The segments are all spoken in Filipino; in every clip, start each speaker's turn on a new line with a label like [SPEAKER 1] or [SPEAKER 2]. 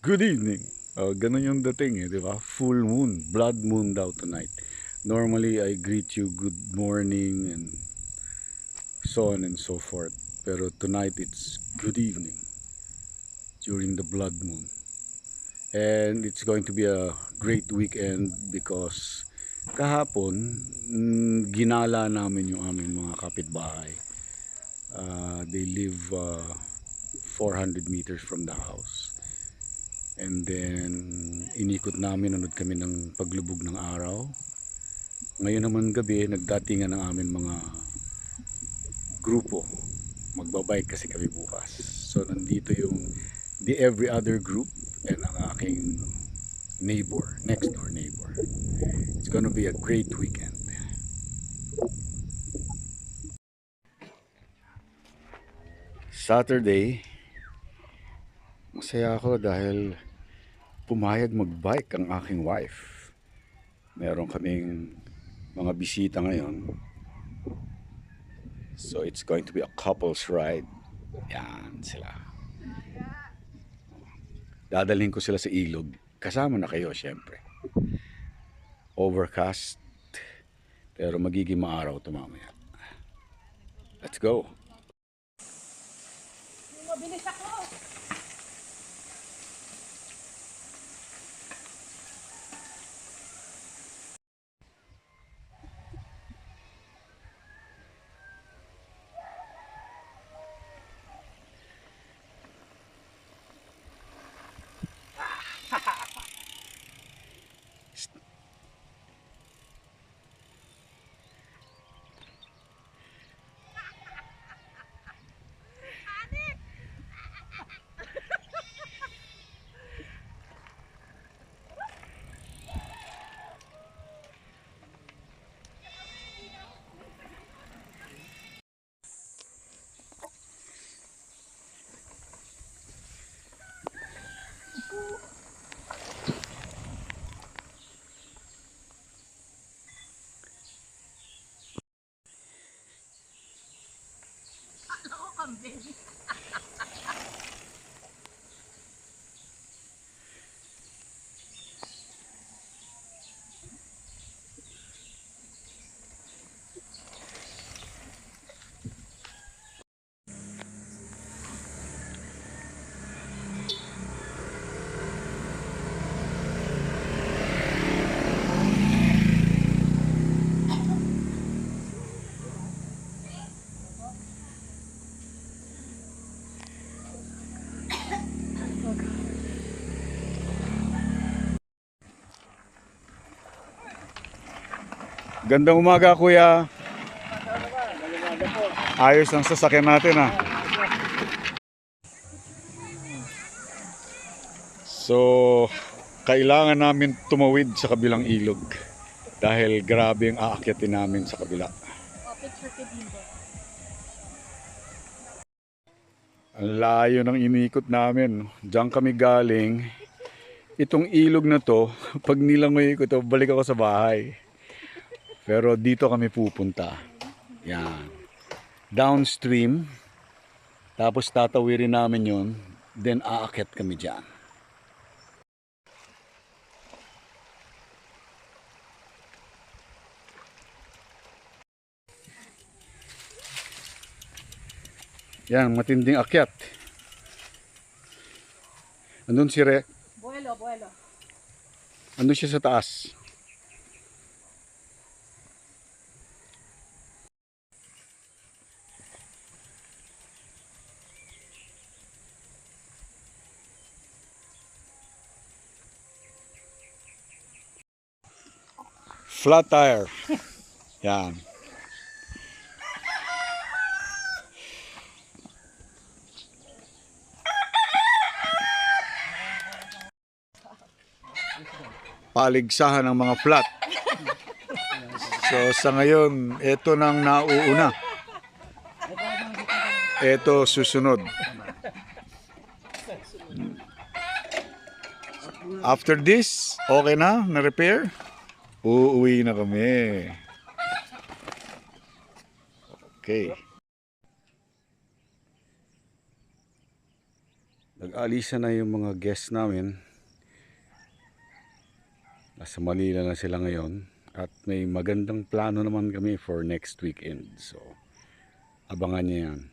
[SPEAKER 1] Good evening. Ganun yung dating di ba? Full moon, blood moon daw tonight. Normally, I greet you good morning and so on and so forth. Pero tonight, it's good evening during the blood moon. And it's going to be a great weekend because kahapon, ginala namin yung aming mga kapitbahay. They live 400 meters from the house. And then inikot namin, nanood kami ng paglubog ng araw. Ngayon naman gabi, nagdatingan ng amin mga grupo. Magbabike kasi kami bukas. So nandito yung the every other group and ang aking neighbor, next door neighbor. It's gonna be a great weekend. Saturday, masaya ako dahil pumayag magbike ang aking wife. Meron kaming mga bisita ngayon. So it's going to be a couples ride. Yan sila. Dadalhin ko sila sa ilog. Kasama na kayo syempre. Overcast. Pero magiging maaraw ito mamaya. Let's go.
[SPEAKER 2] Mabilis ako. Ako kambing.
[SPEAKER 1] Gandang umaga kuya. Ayos ang sasakyan natin ah. So, kailangan namin tumawid sa kabilang ilog dahil grabe ang aakyatin namin sa kabila. Ang layo ng inikot namin. Diyan kami galing. Itong ilog na to, pag nilangoy ko to, balik ako sa bahay. Pero dito kami pupunta. Yan. Downstream. Tapos tatawirin namin yun. Then aakyat kami dyan. Yan, matinding akyat. Andun si Re.
[SPEAKER 2] Buelo, buelo.
[SPEAKER 1] Andun siya sa taas. Flat tire. Yan. Paligsahan ng mga flat. So sa ngayon, ito nang nauuna. Ito susunod. After this, okay na? Na-repair? Uuwi na kami. Okay. Nag-alisa na yung mga guests namin. Nasa Manila na sila ngayon. At may magandang plano naman kami for next weekend. So, abangan niya yan.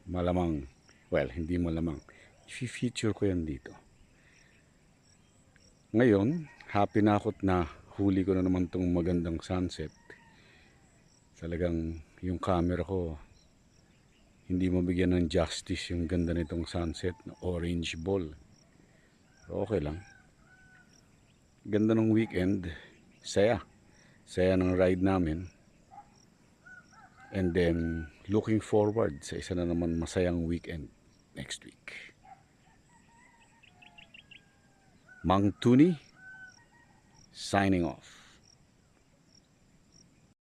[SPEAKER 1] Malamang, well, hindi malamang. I-feature ko yan dito. Ngayon, happy na ako't na huli ko na naman tong magandang sunset. Talagang yung camera ko, hindi mabigyan ng justice yung ganda nitong sunset na orange ball. Pero okay lang. Ganda ng weekend. Saya. Saya ng ride namin. And then, looking forward sa isa na naman masayang weekend next week. Mang Tuni, signing off.